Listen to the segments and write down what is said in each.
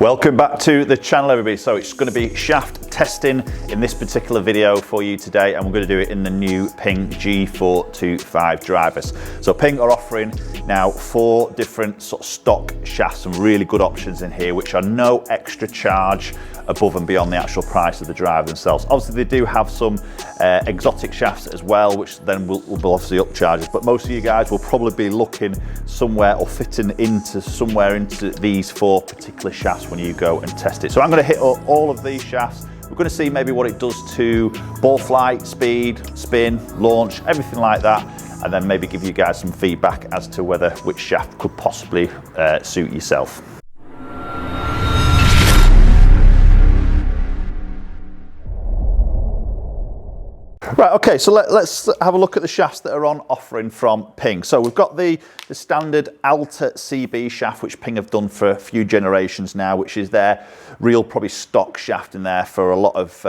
Welcome back to the channel, everybody. So it's going to be shaft testing in this particular video for you today, and we're going to do it in the new Ping G425 drivers. So Ping are offering now 4 different sort of stock shafts, some really good options in here, which are no extra charge above and beyond the actual price of the driver themselves. Obviously, they do have some exotic shafts as well, which then will obviously up charges, but most of you guys will probably be looking somewhere or fitting into somewhere into these 4 particular shafts when you go and test it. So I'm going to hit up all of these shafts. We're going to see maybe what it does to ball flight, speed, spin, launch, everything like that, and then maybe give you guys some feedback as to whether which shaft could possibly suit yourself. Right, okay, so let's have a look at the shafts that are on offering from Ping. So we've got the standard Alta CB shaft, which Ping have done for a few generations now, which is their real probably stock shaft in there for a lot of,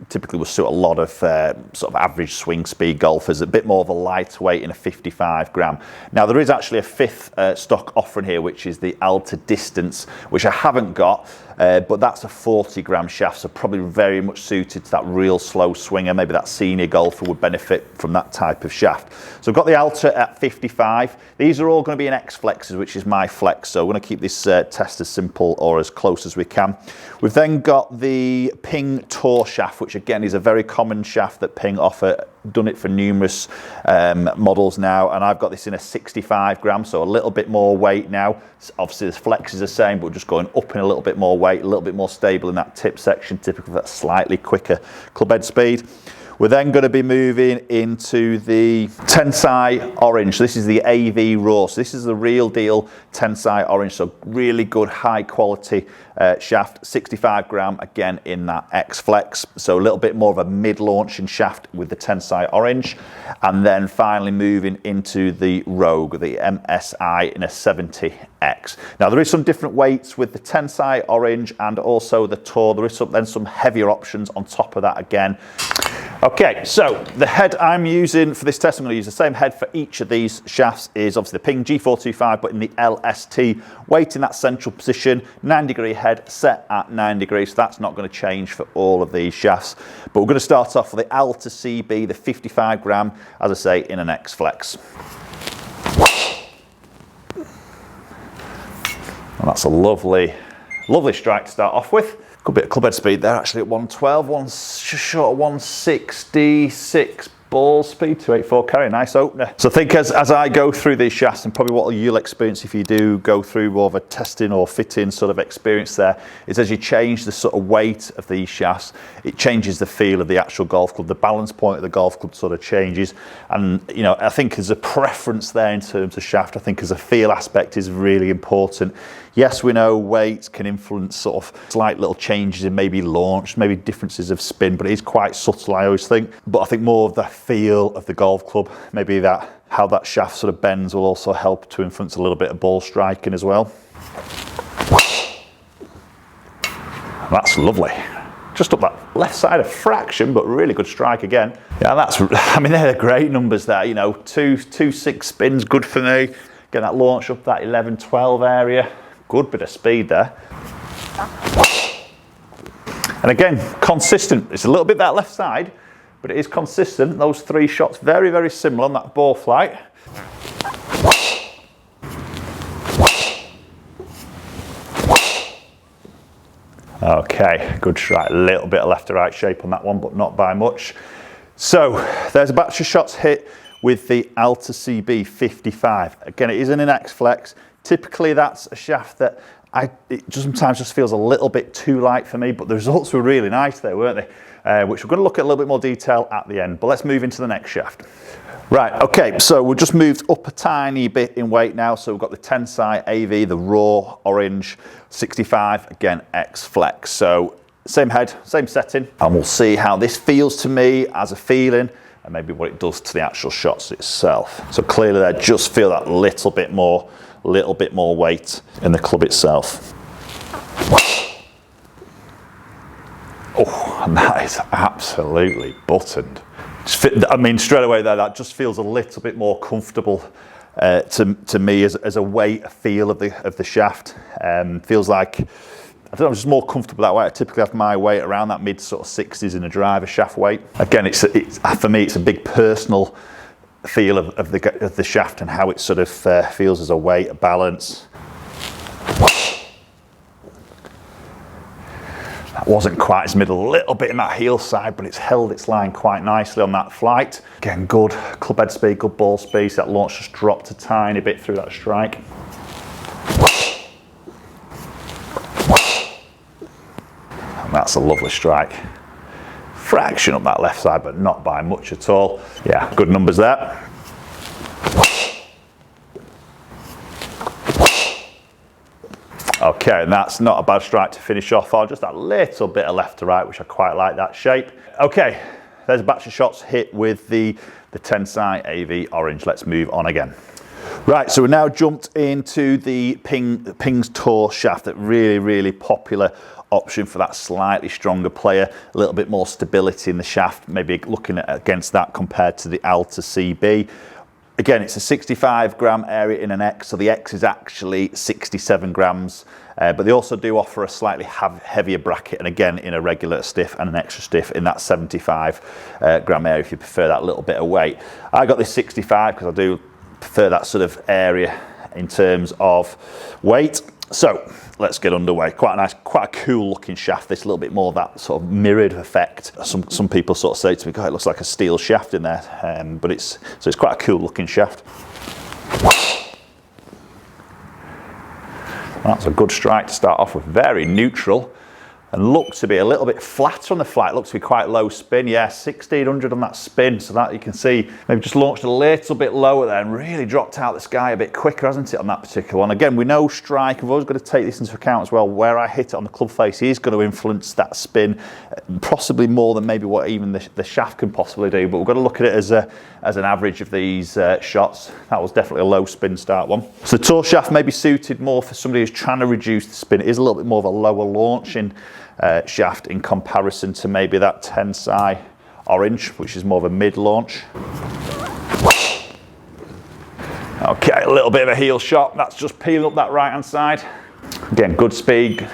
typically will suit a lot of sort of average swing speed golfers, a bit more of a lightweight in a 55 gram. Now there is actually a 5th stock offering here, which is the Alta Distance, which I haven't got, but that's a 40 gram shaft, so probably very much suited to that real slow swinger. Maybe that senior golfer would benefit from that type of shaft. So I've got the Alta at 55. These are all going to be in X flexes, which is my flex, so we're going to keep this test as simple or as close as we can. We've then got the Ping Tour shaft, which again is a very common shaft that Ping offer. Done it for numerous models now, and I've got this in a 65 gram, so a little bit more weight now. Obviously the flex is the same, but just going up in a little bit more weight, a little bit more stable in that tip section, typically that slightly quicker club head speed. We're then going to be moving into the Tensai Orange. This is the AV Raw. So this is the real deal Tensai Orange. So really good high quality shaft, 65 gram, again in that X Flex. So a little bit more of a mid-launching shaft with the Tensai Orange. And then finally moving into the Rogue, the MSI in a 70X. Now there is some different weights with the Tensai Orange and also the Tour. There is then some heavier options on top of that again. Okay, so the head I'm using for this test, I'm going to use the same head for each of these shafts, is obviously the Ping G425, but in the LST, weight in that central position, 9-degree head set at 9 degrees, so that's not going to change for all of these shafts. But we're going to start off with the Alta CB, the 55 gram, as I say, in an X Flex. And that's a lovely, lovely strike to start off with. Good bit of club head speed there, actually at 112, just short of 166 ball speed, 284 carry, nice opener. So I think as I go through these shafts, and probably what you'll experience if you do go through more of a testing or fitting sort of experience there, is as you change the sort of weight of these shafts, it changes the feel of the actual golf club. The balance point of the golf club sort of changes. And, you know, I think as a preference there in terms of shaft, I think as a feel aspect is really important. Yes, we know weight can influence sort of slight little changes in maybe launch, maybe differences of spin, but it is quite subtle, I always think. But I think more of the feel of the golf club, maybe that how that shaft sort of bends will also help to influence a little bit of ball striking as well. That's lovely. Just up that left side a fraction, but really good strike again. Yeah, that's, I mean, they're great numbers there, you know, 2.6 spins, good for me. Get that launch up that 11-12 area. Good bit of speed there. And again, consistent. It's a little bit that left side, but it is consistent. Those 3 shots, very, very similar on that ball flight. Okay, good strike. A little bit of left to right shape on that one, but not by much. So there's a batch of shots hit with the Alta CB55. Again, it is in an X Flex. Typically that's a shaft that it sometimes just feels a little bit too light for me, but the results were really nice there, weren't they? Which we're going to look at a little bit more detail at the end, but let's move into the next shaft. Right, okay, so we've just moved up a tiny bit in weight now, so we've got the Tensai AV, the Raw Orange 65, again, X Flex. So same head, same setting, and we'll see how this feels to me as a feeling, and maybe what it does to the actual shots itself. So clearly there, just feel that little bit more weight in the club itself. Oh, and that is absolutely buttoned. I mean, straight away there, that just feels a little bit more comfortable to me as a weight, a feel of the shaft. Feels like I don't know, I'm just more comfortable that way. I typically have my weight around that mid sort of 60s in a driver shaft weight. Again, it's for me, it's a big personal feel of the shaft and how it sort of feels as a weight, a balance. That wasn't quite as middle, a little bit in that heel side, but it's held its line quite nicely on that flight. Again, good club head speed, good ball speed. So that launch just dropped a tiny bit through that strike. And that's a lovely strike. Fraction up that left side, but not by much at all. Yeah, good numbers there. Okay, and that's not a bad strike to finish off on, just that little bit of left to right, which I quite like that shape. Okay, there's a batch of shots hit with the Tensai AV orange. Let's move on again. Right, so we're now jumped into the Ping's Tour shaft, that really popular option for that slightly stronger player, a little bit more stability in the shaft, maybe looking at against that compared to the Alta CB. Again, it's a 65 gram area in an X, so the X is actually 67 grams, but they also do offer a slightly heavier bracket, and again, in a regular stiff and an extra stiff in that 75 gram area if you prefer that little bit of weight. I got this 65 because I do prefer that sort of area in terms of weight. So let's get underway. Quite a nice, quite a cool looking shaft. This, a little bit more of that sort of mirrored effect. Some people sort of say to me, God, it looks like a steel shaft in there, but it's quite a cool looking shaft. That's a good strike to start off with. Very neutral, and looks to be a little bit flatter on the flight. Looks to be quite low spin. Yeah, 1600 on that spin. So that you can see maybe just launched a little bit lower there and really dropped out the sky a bit quicker, hasn't it, on that particular one? Again, we know strike. I've always got to take this into account as well. Where I hit it on the club face is going to influence that spin, possibly more than maybe what even the shaft can possibly do. But we've got to look at it as an average of these shots. That was definitely a low spin start one. So the Tour shaft may be suited more for somebody who's trying to reduce the spin. It is a little bit more of a lower launching shaft in comparison to maybe that Tensai orange, which is more of a mid launch. Okay, a little bit of a heel shot. That's just peeling up that right hand side. Again, good speed.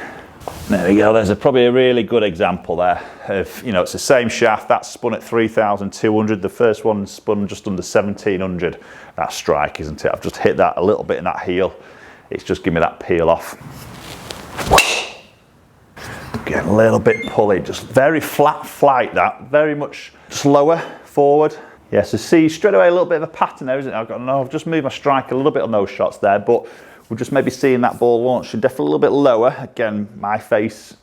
There we go. There's probably a really good example there of, you know, it's the same shaft that's spun at 3,200. The first one spun just under 1,700. That strike, isn't it? I've just hit that a little bit in that heel. It's just giving me that peel off. Get a little bit pulley, just very flat flight, that very much slower forward. Yeah, so see straight away a little bit of a pattern there, isn't it? I've just moved my strike a little bit on those shots there, but we're just maybe seeing that ball launch definitely a little bit lower. Again, my face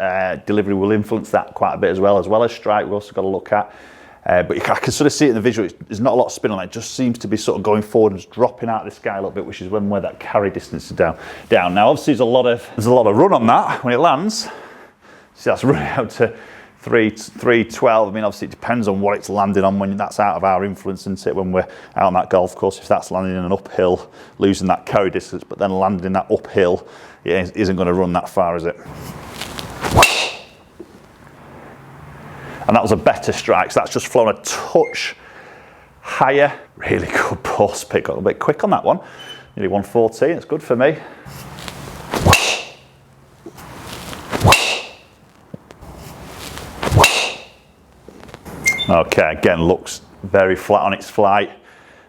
delivery will influence that quite a bit as well as strike. We've also got to look at, but I can sort of see it in the visual. There's not a lot of spin on it. It just seems to be sort of going forward and just dropping out of the sky a little bit, which is where that carry distance is down. Now, obviously, there's a lot of run on that when it lands. So that's running out to 312. I mean, obviously it depends on what it's landing on when that's out of our influence, isn't it? When we're out on that golf course, if that's landing in an uphill, losing that carry distance, but then landing that uphill, it isn't going to run that far, is it? And that was a better strike. So that's just flown a touch higher. Really good ball speed. Got a little bit quick on that one. Nearly 114. It's good for me. Okay, again, looks very flat on its flight.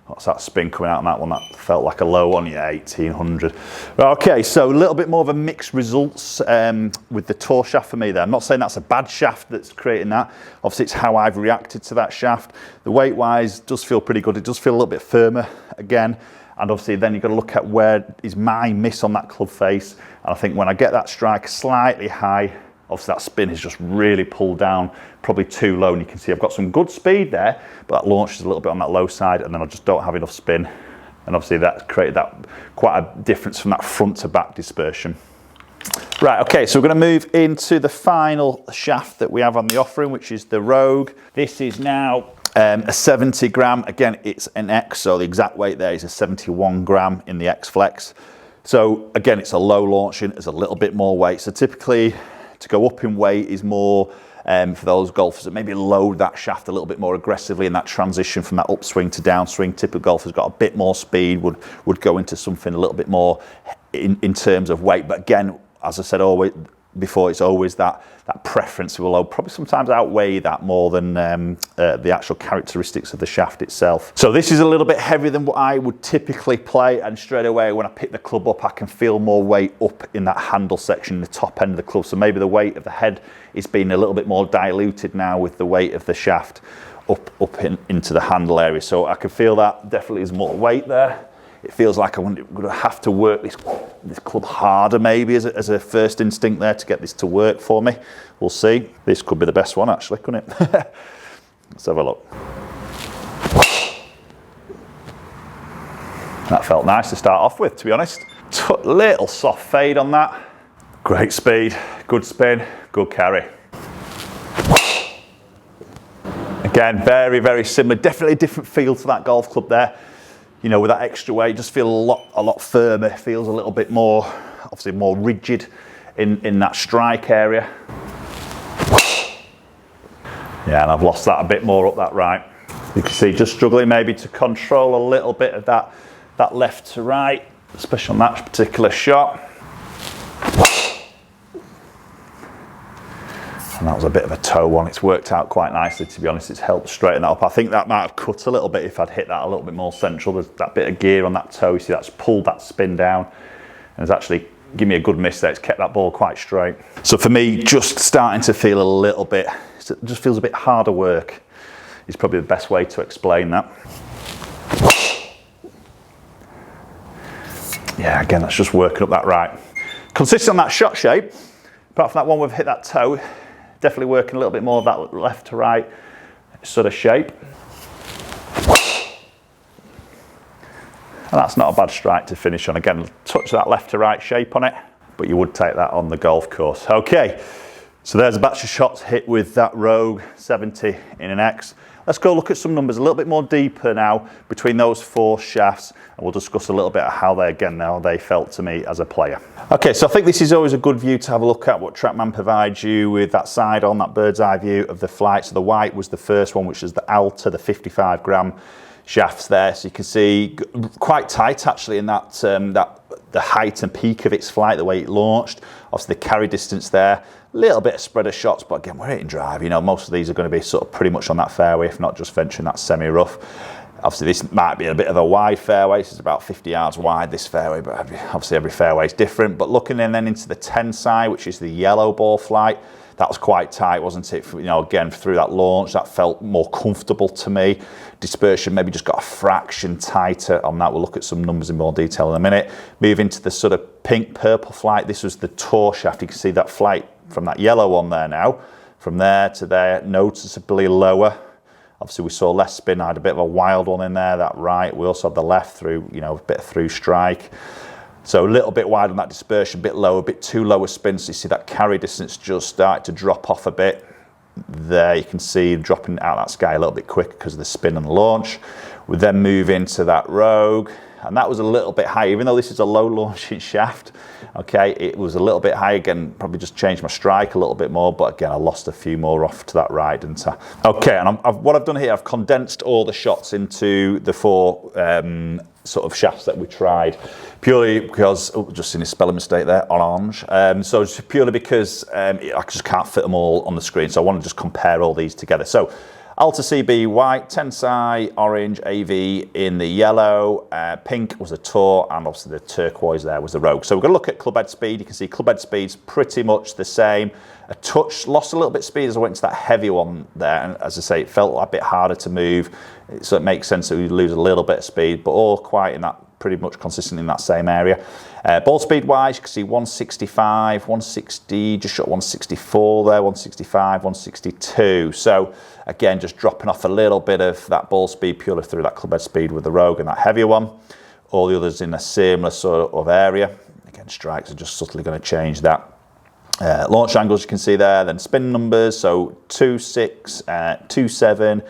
What's that spin coming out on that one? That felt like a low one, yeah, 1800. Okay, so a little bit more of a mixed results with the Tour shaft for me there. I'm not saying that's a bad shaft that's creating that. Obviously, it's how I've reacted to that shaft. The weight-wise does feel pretty good. It does feel a little bit firmer again. And obviously, then you've got to look at where is my miss on that club face. And I think when I get that strike slightly high, obviously that spin is just really pulled down, probably too low, and you can see I've got some good speed there, but that launch is a little bit on that low side, and then I just don't have enough spin. And obviously that created that quite a difference from that front to back dispersion. Right, okay, so we're going to move into the final shaft that we have on the offering, which is the Rogue. This is now a 70 gram. Again, it's an X, so the exact weight there is a 71 gram in the X Flex. So again, it's a low launching, it's a little bit more weight. So typically, to go up in weight is more for those golfers that maybe load that shaft a little bit more aggressively in that transition from that upswing to downswing. Typical golfer's got a bit more speed, would go into something a little bit more in terms of weight. But again, as I said, always before, it's always that preference will probably sometimes outweigh that more than the actual characteristics of the shaft itself. So this is a little bit heavier than what I would typically play, and straight away when I pick the club up I can feel more weight up in that handle section, the top end of the club. So maybe the weight of the head is being a little bit more diluted now with the weight of the shaft up into the handle area. So I can feel that definitely is more weight there. It feels like I'm going to have to work this club harder maybe as a first instinct there to get this to work for me. We'll see. This could be the best one actually, couldn't it? Let's have a look. That felt nice to start off with, to be honest. Little soft fade on that. Great speed, good spin, good carry. Again, very, very similar. Definitely a different feel to that golf club there. You know, with that extra weight, just feel a lot firmer. Feels a little bit more, obviously more rigid in that strike area. Yeah, and I've lost that a bit more up that right. You can see just struggling maybe to control a little bit of that left to right, especially on that particular shot. And that was a bit of a toe one. It's worked out quite nicely, to be honest. It's helped straighten that up. I think that might have cut a little bit if I'd hit that a little bit more central. There's that bit of gear on that toe. You see that's pulled that spin down and it's actually given me a good miss there. It's kept that ball quite straight. So for me, just starting to feel a little bit, it just feels a bit harder work is probably the best way to explain that. Yeah, again, that's just working up that right. Consistent on that shot shape, apart from that one we've hit that toe, definitely working a little bit more of that left to right sort of shape. And that's not a bad strike to finish on. Again, touch that left to right shape on it, but you would take that on the golf course. Okay, so there's a batch of shots hit with that Rogue 70 in an X. Let's go look at some numbers a little bit more deeper now between those four shafts, and we'll discuss a little bit of how they felt to me as a player. Okay, so I think this is always a good view to have a look at what TrackMan provides you with that side on, that bird's eye view of the flight. So the white was the first one, which is the Alta, the 55 gram shafts there. So you can see quite tight actually in that, the height and peak of its flight, the way it launched. Obviously the carry distance there. Little bit of spread of shots, but again, we're hitting drive. You know, most of these are going to be sort of pretty much on that fairway, if not just venturing that semi-rough. Obviously, this might be a bit of a wide fairway. This is about 50 yards wide, this fairway, but obviously every fairway is different. But looking in then into the 10 side, which is the yellow ball flight, that was quite tight, wasn't it? You know, again, through that launch, that felt more comfortable to me. Dispersion maybe just got a fraction tighter on that. We'll look at some numbers in more detail in a minute. Moving to the sort of pink purple flight, this was the tour shaft. You can see that flight from that yellow one there now. From there to there, noticeably lower. Obviously we saw less spin. I had a bit of a wild one in there, that right. We also had the left through, you know, a bit of through strike. So a little bit wide on that dispersion, a bit low, a bit too low a spin. So you see that carry distance just start to drop off a bit. There you can see dropping out that sky a little bit quicker because of the spin and the launch. We then move into that Rogue, and that was a little bit high, even though this is a low launching shaft. Okay, it was a little bit high again, probably just changed my strike a little bit more, but again, I lost a few more off to that right, didn't I? Okay, and what I've done here, I've condensed all the shots into the four sort of shafts that we tried, purely because, oh, just seen a spelling mistake there, orange. So it's purely because I just can't fit them all on the screen, so I want to just compare all these together. So Alta CB white, Tensai orange, AV in the yellow, pink was the Tour, and obviously the turquoise there was the Rogue. So we're going to look at club head speed. You can see club head speed's pretty much the same. A touch, lost a little bit of speed as I went to that heavy one there, and as I say, it felt a bit harder to move, so it makes sense that we lose a little bit of speed, but all quite in that, pretty much consistent in that same area. Ball speed wise, you can see 165, 160, just shot 164 there, 165, 162. So again, just dropping off a little bit of that ball speed purely through that club head speed with the Rogue and that heavier one. All the others in a similar sort of area. Again, strikes are just subtly going to change that. Launch angles you can see there, then spin numbers, so 2.6, 2.7,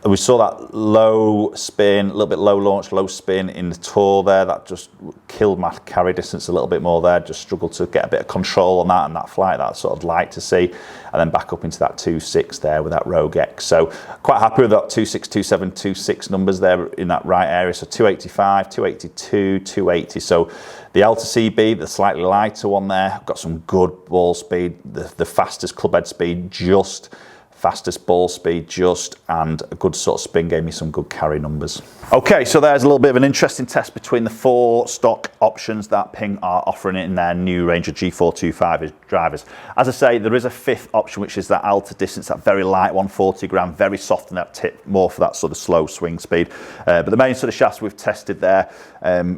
We saw that low spin, a little bit low launch, low spin in the tour there. That just killed my carry distance a little bit more there. Just struggled to get a bit of control on that and that flight that I sort of like to see. And then back up into that 2.6 there with that Rogue X. So quite happy with that 2.6, 2.7, 2.6 numbers there in that right area. So 285, 282, 280. So the Alta CB, the slightly lighter one there, got some good ball speed, the fastest club head speed, just fastest ball speed just, and a good sort of spin gave me some good carry numbers. Okay, so there's a little bit of an interesting test between the 4 stock options that Ping are offering in their new range of G425 drivers. As I say, there is a 5th option, which is that Alta distance, that very light 140 gram, very soft in that tip, more for that sort of slow swing speed. But the main sort of shafts we've tested there,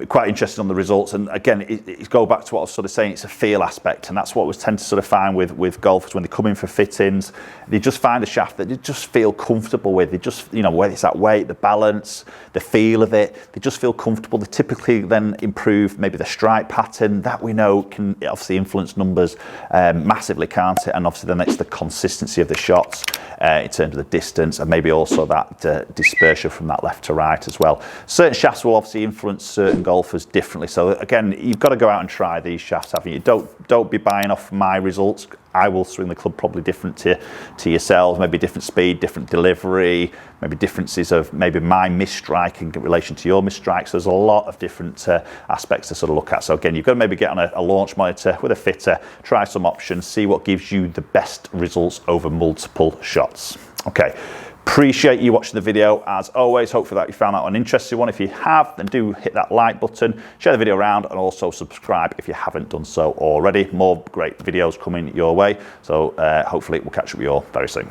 quite interested on the results. And again, it go back to what I was sort of saying, it's a feel aspect, and that's what we tend to sort of find with golfers when they come in for fittings. They just find a shaft that they just feel comfortable with. They just, you know, whether it's that weight, the balance, the feel of it, they just feel comfortable. They typically then improve maybe the strike pattern. That we know can obviously influence numbers massively, can't it? And obviously then it's the consistency of the shots in terms of the distance, and maybe also that dispersion from that left to right as well. Certain shafts will obviously influence certain golfers differently. So again, you've got to go out and try these shafts, haven't you? Don't be buying off my results. I will swing the club probably different to yourselves, maybe different speed, different delivery, maybe differences of maybe my misstriking in relation to your misstrikes. There's a lot of different aspects to sort of look at. So again, you've got to maybe get on a launch monitor with a fitter, try some options, see what gives you the best results over multiple shots. Okay. Appreciate you watching the video as always. Hopefully that you found that one interesting one. If you have, then do hit that like button, share the video around, and also subscribe if you haven't done so already. More great videos coming your way. So hopefully we'll catch up with you all very soon.